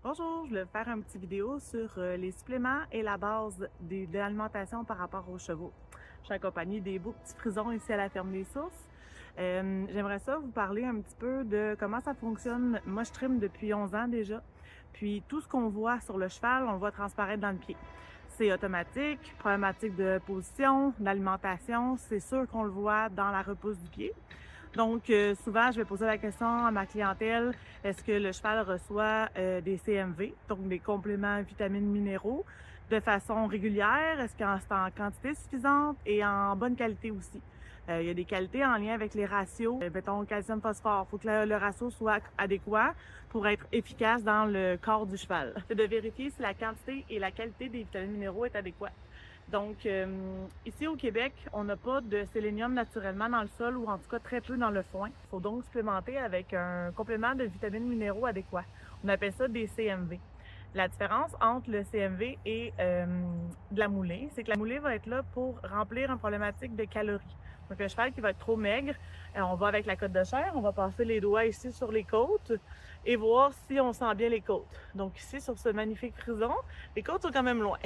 Bonjour, je voulais faire une petite vidéo sur les suppléments et la base de l'alimentation par rapport aux chevaux. Je suis accompagnée des beaux petits frisons ici à la ferme des Sources. J'aimerais ça vous parler un petit peu de comment ça fonctionne. Moi, je trime depuis 11 ans déjà. Puis tout ce qu'on voit sur le cheval, on le voit transparaître dans le pied. C'est automatique, problématique de position, d'alimentation, c'est sûr qu'on le voit dans la repousse du pied. Donc, souvent, je vais poser la question à ma clientèle, est-ce que le cheval reçoit des CMV, donc des compléments vitamines minéraux, de façon régulière? Est-ce que c'est en quantité suffisante et en bonne qualité aussi? Il y a des qualités en lien avec les ratios. Mettons, calcium-phosphore, il faut que le ratio soit adéquat pour être efficace dans le corps du cheval. C'est de vérifier si la quantité et la qualité des vitamines minéraux est adéquate. Donc, ici au Québec, on n'a pas de sélénium naturellement dans le sol ou en tout cas très peu dans le foin. Il faut donc supplémenter avec un complément de vitamines minéraux adéquat. On appelle ça des CMV. La différence entre le CMV et de la moulée, c'est que la moulée va être là pour remplir une problématique de calories. Donc, un cheval qui va être trop maigre, on va avec la côte de chair, on va passer les doigts ici sur les côtes et voir si on sent bien les côtes. Donc, ici, sur ce magnifique frison, les côtes sont quand même loin.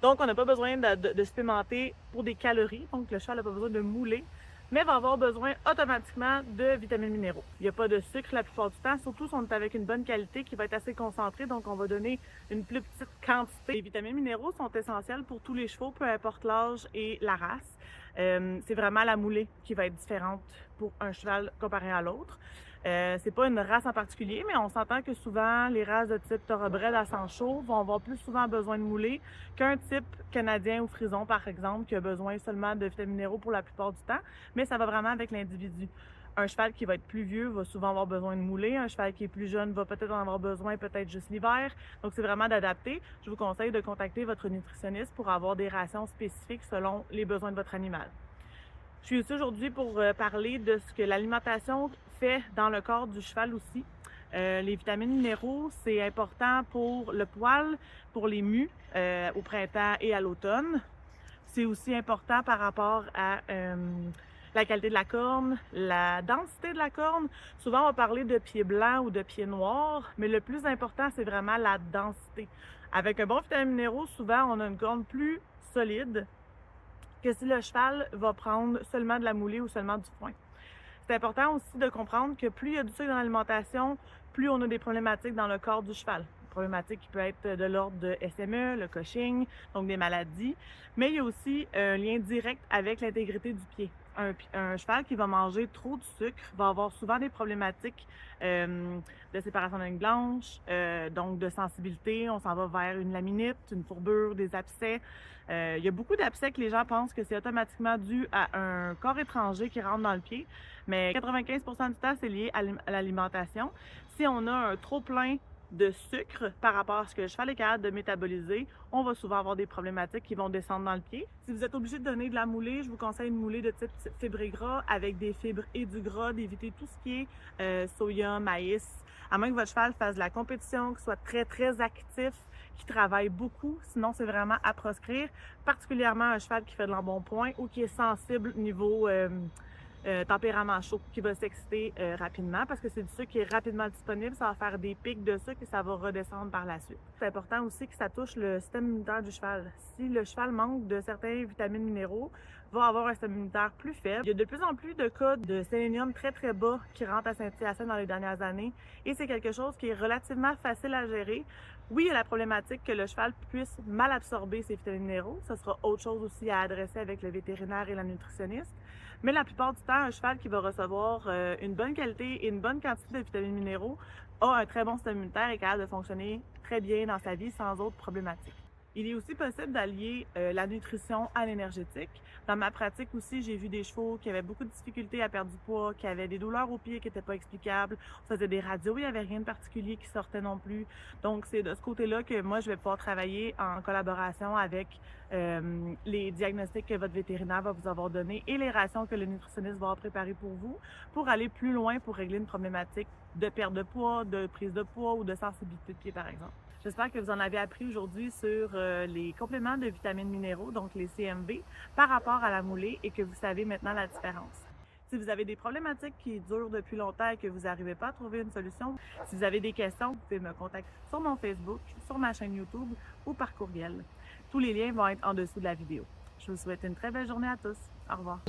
Donc, on n'a pas besoin de supplémenter pour des calories. Donc, le cheval n'a pas besoin de mouler, mais va avoir besoin automatiquement de vitamines minéraux. Il n'y a pas de sucre la plupart du temps, surtout si on est avec une bonne qualité qui va être assez concentrée, donc on va donner une plus petite quantité. Les vitamines minéraux sont essentiels pour tous les chevaux, peu importe l'âge et la race. C'est vraiment la moulée qui va être différente pour un cheval comparé à l'autre. C'est pas une race en particulier, mais on s'entend que souvent les races de type thoroughbred à sang chaud vont avoir plus souvent besoin de mouler qu'un type canadien ou frison, par exemple, qui a besoin seulement de vitamines minéraux pour la plupart du temps, mais ça va vraiment avec l'individu. Un cheval qui va être plus vieux va souvent avoir besoin de mouler. Un cheval qui est plus jeune va peut-être en avoir besoin, peut-être juste l'hiver. Donc, c'est vraiment d'adapter. Je vous conseille de contacter votre nutritionniste pour avoir des rations spécifiques selon les besoins de votre animal. Je suis ici aujourd'hui pour parler de ce que l'alimentation fait dans le corps du cheval aussi. Les vitamines minéraux, c'est important pour le poil, pour les mus au printemps et à l'automne. C'est aussi important par rapport à la qualité de la corne, la densité de la corne. Souvent, on va parler de pieds blancs ou de pieds noirs, mais le plus important, c'est vraiment la densité. Avec un bon vitamine minéraux, souvent, on a une corne plus solide que si le cheval va prendre seulement de la moulée ou seulement du foin. C'est important aussi de comprendre que plus il y a du sucre dans l'alimentation, plus on a des problématiques dans le corps du cheval. Une problématique qui peut être de l'ordre de SME, le Cushing, donc des maladies, mais il y a aussi un lien direct avec l'intégrité du pied. Un cheval qui va manger trop de sucre va avoir souvent des problématiques de séparation de ligne blanche, donc de sensibilité. On s'en va vers une laminite, une fourbure, des abcès. Il y a beaucoup d'abcès que les gens pensent que c'est automatiquement dû à un corps étranger qui rentre dans le pied, mais 95% du temps, c'est lié à l'alimentation. Si on a un trop plein de sucre par rapport à ce que le cheval est capable de métaboliser, on va souvent avoir des problématiques qui vont descendre dans le pied. Si vous êtes obligé de donner de la moulée, je vous conseille une moulée de type fibre et gras avec des fibres et du gras, d'éviter tout ce qui est soya, maïs, à moins que votre cheval fasse de la compétition, qu'il soit très, très actif, qui travaille beaucoup, sinon c'est vraiment à proscrire, particulièrement un cheval qui fait de l'embonpoint ou qui est sensible niveau tempérament chaud, qui va s'exciter rapidement parce que c'est du sucre qui est rapidement disponible, ça va faire des pics de sucre et ça va redescendre par la suite. C'est important aussi que ça touche le système immunitaire du cheval. Si le cheval manque de certains vitamines minéraux, va avoir un système immunitaire plus faible. Il y a de plus en plus de cas de sélénium très très bas qui rentrent à Saint-Hyacinthe dans les dernières années et c'est quelque chose qui est relativement facile à gérer. Oui, il y a la problématique que le cheval puisse mal absorber ses vitamines minéraux. Ce sera autre chose aussi à adresser avec le vétérinaire et la nutritionniste. Mais la plupart du temps, un cheval qui va recevoir une bonne qualité et une bonne quantité de vitamines minéraux a un très bon système immunitaire et est capable de fonctionner très bien dans sa vie sans autres problématiques. Il est aussi possible d'allier la nutrition à l'énergétique. Dans ma pratique aussi, j'ai vu des chevaux qui avaient beaucoup de difficultés à perdre du poids, qui avaient des douleurs aux pieds qui n'étaient pas explicables. On faisait des radios, il n'y avait rien de particulier qui sortait non plus. Donc, c'est de ce côté-là que moi, je vais pouvoir travailler en collaboration avec les diagnostics que votre vétérinaire va vous avoir donnés et les rations que le nutritionniste va avoir préparées pour vous pour aller plus loin pour régler une problématique de perte de poids, de prise de poids ou de sensibilité de pied, par exemple. J'espère que vous en avez appris aujourd'hui sur les compléments de vitamines minéraux, donc les CMV, par rapport à la moulée et que vous savez maintenant la différence. Si vous avez des problématiques qui durent depuis longtemps et que vous n'arrivez pas à trouver une solution, si vous avez des questions, vous pouvez me contacter sur mon Facebook, sur ma chaîne YouTube ou par courriel. Tous les liens vont être en dessous de la vidéo. Je vous souhaite une très belle journée à tous. Au revoir.